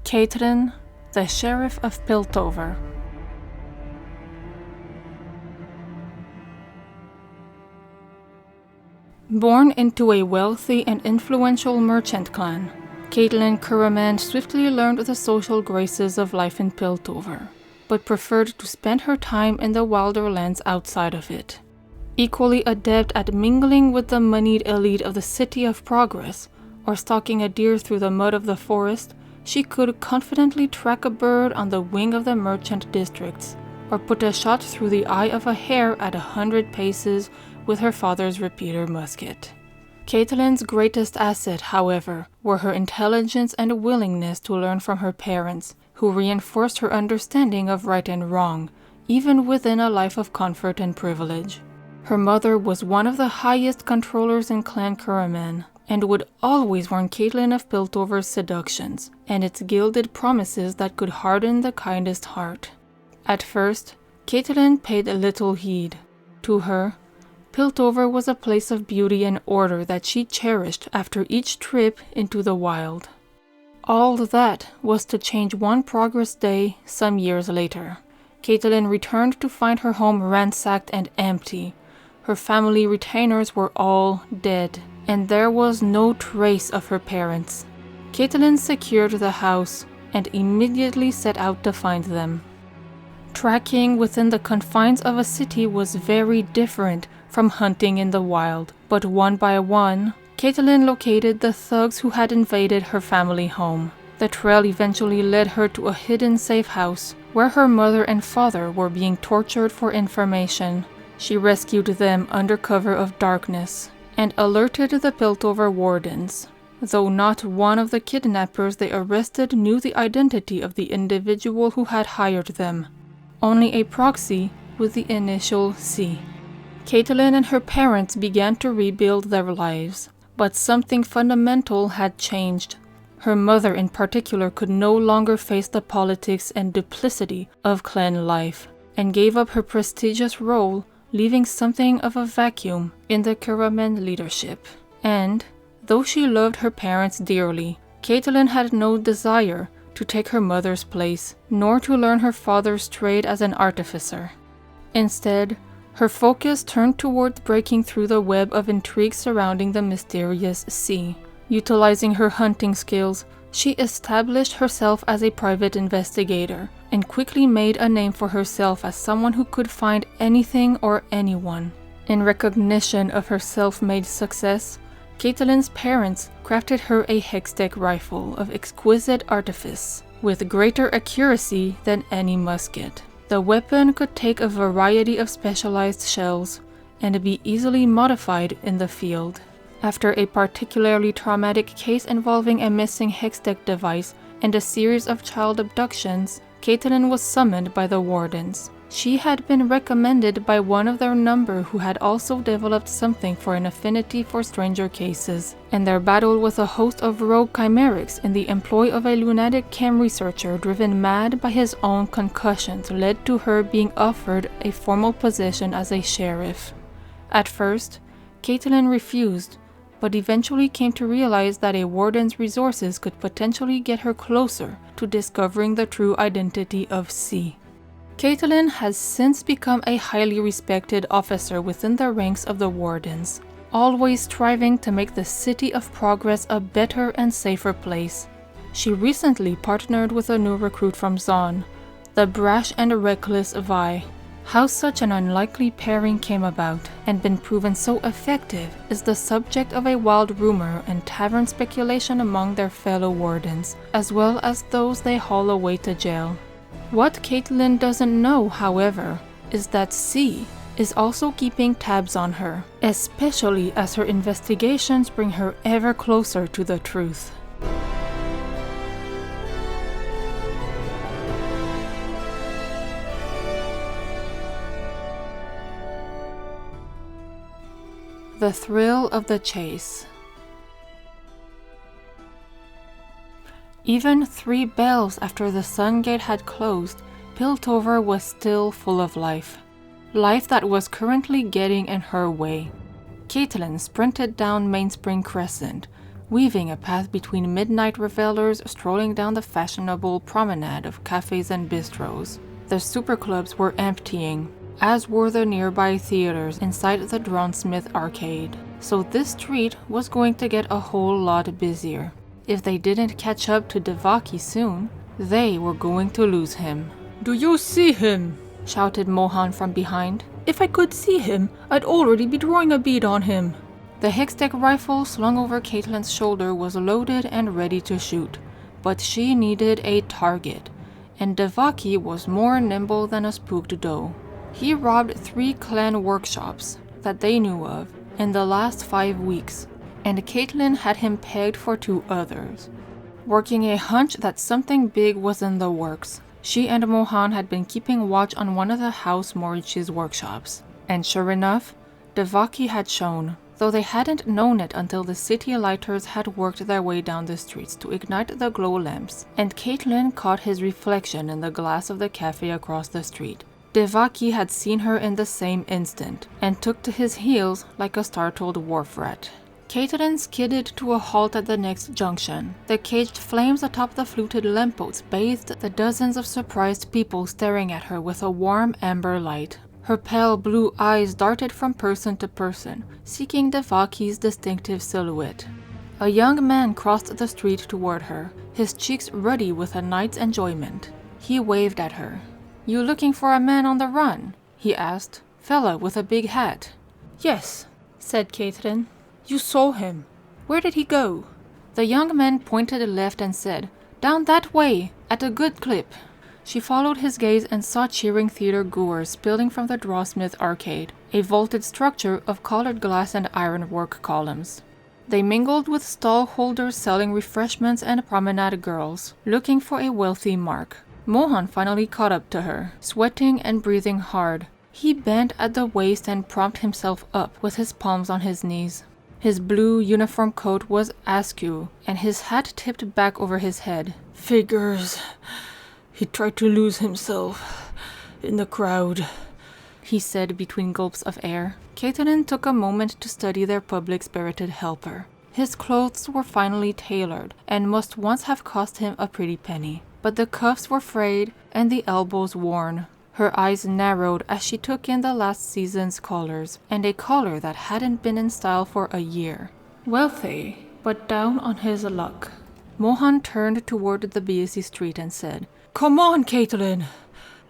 Caitlyn, the Sheriff of Piltover. Born into a wealthy and influential merchant clan, Caitlyn Kiramman swiftly learned the social graces of life in Piltover, but preferred to spend her time in the wilder lands outside of it. Equally adept at mingling with the moneyed elite of the City of Progress, or stalking a deer through the mud of the forest, she could confidently track a bird on the wing of the merchant districts, or put a shot through the eye of a hare at 100 paces with her father's repeater musket. Caitlyn's greatest asset, however, were her intelligence and willingness to learn from her parents, who reinforced her understanding of right and wrong, even within a life of comfort and privilege. Her mother was one of the highest controllers in Clan Kiramman, and would always warn Caitlyn of Piltover's seductions, and its gilded promises that could harden the kindest heart. At first, Caitlyn paid little heed. To her, Piltover was a place of beauty and order that she cherished after each trip into the wild. All that was to change one progress day some years later. Caitlyn returned to find her home ransacked and empty. Her family retainers were all dead, and there was no trace of her parents. Caitlyn secured the house and immediately set out to find them. Tracking within the confines of a city was very different from hunting in the wild, but one by one, Caitlyn located the thugs who had invaded her family home. The trail eventually led her to a hidden safe house, where her mother and father were being tortured for information. She rescued them under cover of darkness, and alerted the Piltover wardens, though not one of the kidnappers they arrested knew the identity of the individual who had hired them, only a proxy with the initial C. Caitlyn and her parents began to rebuild their lives, but something fundamental had changed. Her mother in particular could no longer face the politics and duplicity of clan life, and gave up her prestigious role, leaving something of a vacuum in the Kiramman leadership. And, though she loved her parents dearly, Caitlyn had no desire to take her mother's place, nor to learn her father's trade as an artificer. Instead, her focus turned toward breaking through the web of intrigue surrounding the mysterious sea. Utilizing her hunting skills, she established herself as a private investigator, and quickly made a name for herself as someone who could find anything or anyone. In recognition of her self-made success, Caitlyn's parents crafted her a hextech rifle of exquisite artifice, with greater accuracy than any musket. The weapon could take a variety of specialized shells, and be easily modified in the field. After a particularly traumatic case involving a missing hextech device and a series of child abductions, Caitlyn was summoned by the wardens. She had been recommended by one of their number who had also developed something for an affinity for stranger cases, and their battle with a host of rogue chimerics in the employ of a lunatic chem researcher driven mad by his own concussions led to her being offered a formal position as a sheriff. At first, Caitlyn refused, but eventually came to realize that a warden's resources could potentially get her closer to discovering the true identity of C. Caitlyn has since become a highly respected officer within the ranks of the wardens, always striving to make the City of Progress a better and safer place. She recently partnered with a new recruit from Zon, the brash and reckless Vi. How such an unlikely pairing came about and been proven so effective is the subject of a wild rumor and tavern speculation among their fellow wardens, as well as those they haul away to jail. What Caitlyn doesn't know, however, is that C is also keeping tabs on her, especially as her investigations bring her ever closer to the truth. The thrill of the chase. Even 3 bells after the sun gate had closed, Piltover was still full of life. Life that was currently getting in her way. Caitlyn sprinted down Mainspring Crescent, weaving a path between midnight revelers strolling down the fashionable promenade of cafes and bistros. The superclubs were emptying, as were the nearby theaters inside the Dronsmith arcade. So this street was going to get a whole lot busier. If they didn't catch up to Devaki soon, they were going to lose him. "Do you see him?" shouted Mohan from behind. "If I could see him, I'd already be drawing a bead on him." The hextech rifle slung over Caitlyn's shoulder was loaded and ready to shoot, but she needed a target, and Devaki was more nimble than a spooked doe. He robbed 3 clan workshops that they knew of in the last 5 weeks, and Caitlyn had him pegged for 2 others. Working a hunch that something big was in the works, she and Mohan had been keeping watch on one of the House Morich's workshops. And sure enough, Devaki had shown, though they hadn't known it until the city lighters had worked their way down the streets to ignite the glow lamps, and Caitlyn caught his reflection in the glass of the cafe across the street. Devaki had seen her in the same instant, and took to his heels like a startled wharf rat. Caitlyn skidded to a halt at the next junction. The caged flames atop the fluted lampposts bathed the dozens of surprised people staring at her with a warm amber light. Her pale blue eyes darted from person to person, seeking Devaki's distinctive silhouette. A young man crossed the street toward her, his cheeks ruddy with a night's enjoyment. He waved at her. "You looking for a man on the run?" he asked. "Fella with a big hat." "Yes," said Caitlyn. "You saw him. Where did he go?" The young man pointed left and said, "Down that way, at a good clip." She followed his gaze and saw cheering theater goers spilling from the Drawsmith arcade, a vaulted structure of colored glass and ironwork columns. They mingled with stall holders selling refreshments and promenade girls, looking for a wealthy mark. Mohan finally caught up to her, sweating and breathing hard. He bent at the waist and propped himself up with his palms on his knees. His blue uniform coat was askew, and his hat tipped back over his head. "Figures. He tried to lose himself in the crowd," he said between gulps of air. Caitlyn took a moment to study their public-spirited helper. His clothes were finely tailored, and must once have cost him a pretty penny. But the cuffs were frayed and the elbows worn. Her eyes narrowed as she took in the last season's collars, and a collar that hadn't been in style for a year. Wealthy, but down on his luck. Mohan turned toward the busy street and said, "Come on, Caitlyn.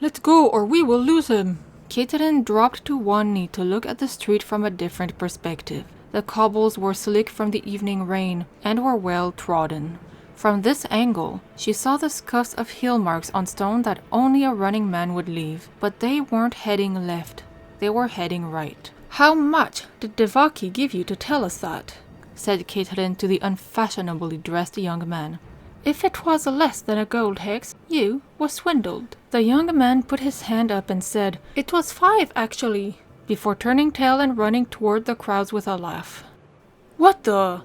Let's go or we will lose him." Caitlyn dropped to one knee to look at the street from a different perspective. The cobbles were slick from the evening rain and were well trodden. From this angle, she saw the scuffs of heel marks on stone that only a running man would leave, but they weren't heading left, they were heading right. "How much did Devaki give you to tell us that?" said Caitlyn to the unfashionably dressed young man. "If it was less than a gold hex, you were swindled." The young man put his hand up and said, "It was 5 actually," before turning tail and running toward the crowds with a laugh. "What the?"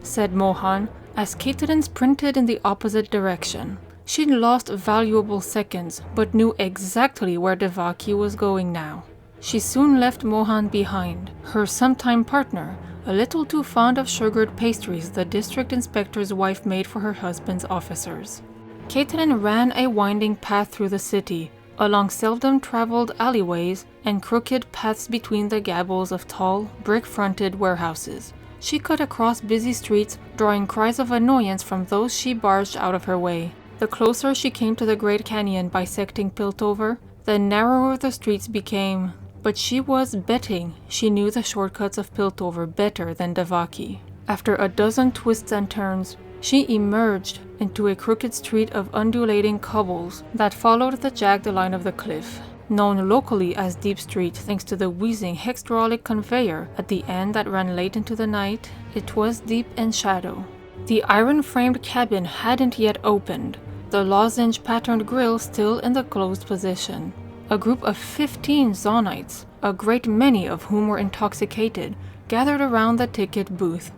said Mohan, as Caitlyn sprinted in the opposite direction. She'd lost valuable seconds, but knew exactly where Devaki was going now. She soon left Mohan behind, her sometime partner, a little too fond of sugared pastries the district inspector's wife made for her husband's officers. Caitlyn ran a winding path through the city, along seldom-traveled alleyways and crooked paths between the gabbles of tall, brick-fronted warehouses. She cut across busy streets, drawing cries of annoyance from those she barged out of her way. The closer she came to the Great Canyon bisecting Piltover, the narrower the streets became. But she was betting she knew the shortcuts of Piltover better than Devaki. After a dozen twists and turns, she emerged into a crooked street of undulating cobbles that followed the jagged line of the cliff. Known locally as Deep Street thanks to the wheezing hexdraulic conveyor at the end that ran late into the night, it was deep in shadow. The iron-framed cabin hadn't yet opened, the lozenge-patterned grille still in the closed position. A group of 15 Zonites, a great many of whom were intoxicated, gathered around the ticket booth.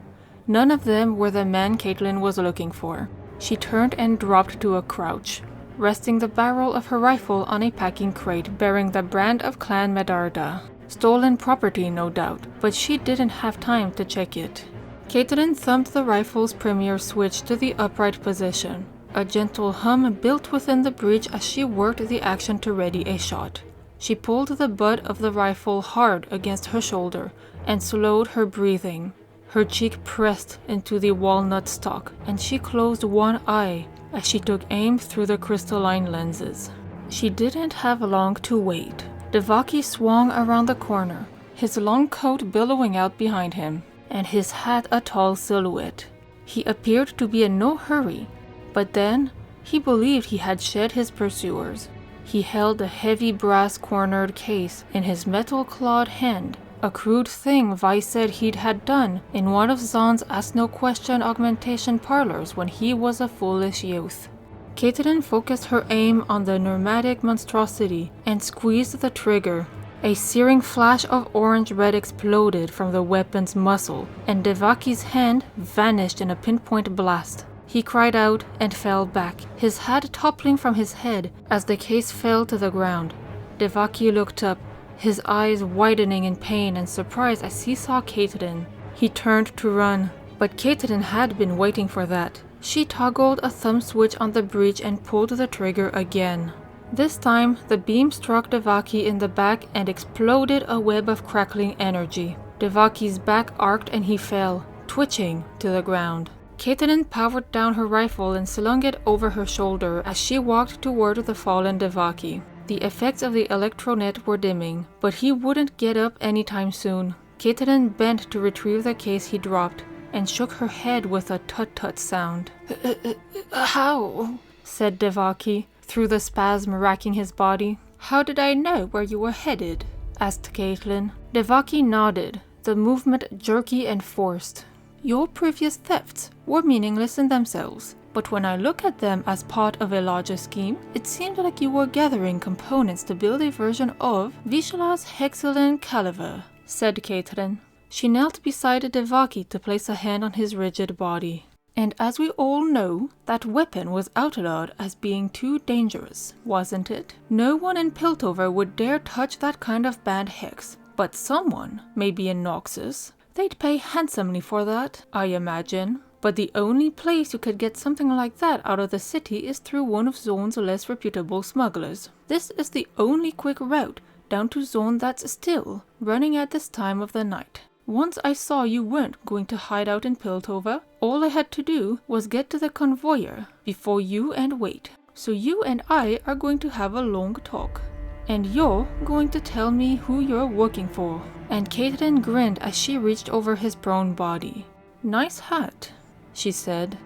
None of them were the men Caitlyn was looking for. She turned and dropped to a crouch, resting the barrel of her rifle on a packing crate bearing the brand of Clan Medarda. Stolen property, no doubt, but she didn't have time to check it. Caitlyn thumped the rifle's premier switch to the upright position. A gentle hum built within the breech as she worked the action to ready a shot. She pulled the butt of the rifle hard against her shoulder and slowed her breathing. Her cheek pressed into the walnut stock, and she closed one eye as she took aim through the crystalline lenses. She didn't have long to wait. Devaki swung around the corner, his long coat billowing out behind him, and his hat a tall silhouette. He appeared to be in no hurry, but then he believed he had shed his pursuers. He held a heavy brass-cornered case in his metal-clawed hand, a crude thing Vi said he'd had done in one of Zahn's ask-no-question augmentation parlors when he was a foolish youth. Caitlyn focused her aim on the pneumatic monstrosity and squeezed the trigger. A searing flash of orange-red exploded from the weapon's muzzle, and Devaki's hand vanished in a pinpoint blast. He cried out and fell back, his hat toppling from his head as the case fell to the ground. Devaki looked up, his eyes widening in pain and surprise as he saw Caitlyn. He turned to run, but Caitlyn had been waiting for that. She toggled a thumb switch on the breech and pulled the trigger again. This time, the beam struck Devaki in the back and exploded a web of crackling energy. Devaki's back arced and he fell, twitching, to the ground. Caitlyn powered down her rifle and slung it over her shoulder as she walked toward the fallen Devaki. The effects of the electronet were dimming, but he wouldn't get up anytime soon. Caitlyn bent to retrieve the case he dropped and shook her head with a tut-tut sound. How? Said Devaki, through the spasm racking his body. How did I know where you were headed? Asked Caitlyn. Devaki nodded, the movement jerky and forced. Your previous thefts were meaningless in themselves, but when I look at them as part of a larger scheme, it seemed like you were gathering components to build a version of Vishala's Hextech caliber, said Caitlyn. She knelt beside Devaki to place a hand on his rigid body. And as we all know, that weapon was outlawed as being too dangerous, wasn't it? No one in Piltover would dare touch that kind of banned hex, but someone, maybe in Noxus, they'd pay handsomely for that, I imagine. But the only place you could get something like that out of the city is through one of Zone's less reputable smugglers. This is the only quick route down to Zone that's still running at this time of the night. Once I saw you weren't going to hide out in Piltover, all I had to do was get to the convoyer before you and wait. So you and I are going to have a long talk. And you're going to tell me who you're working for. And Caitlyn grinned as she reached over his prone body. Nice hat, she said.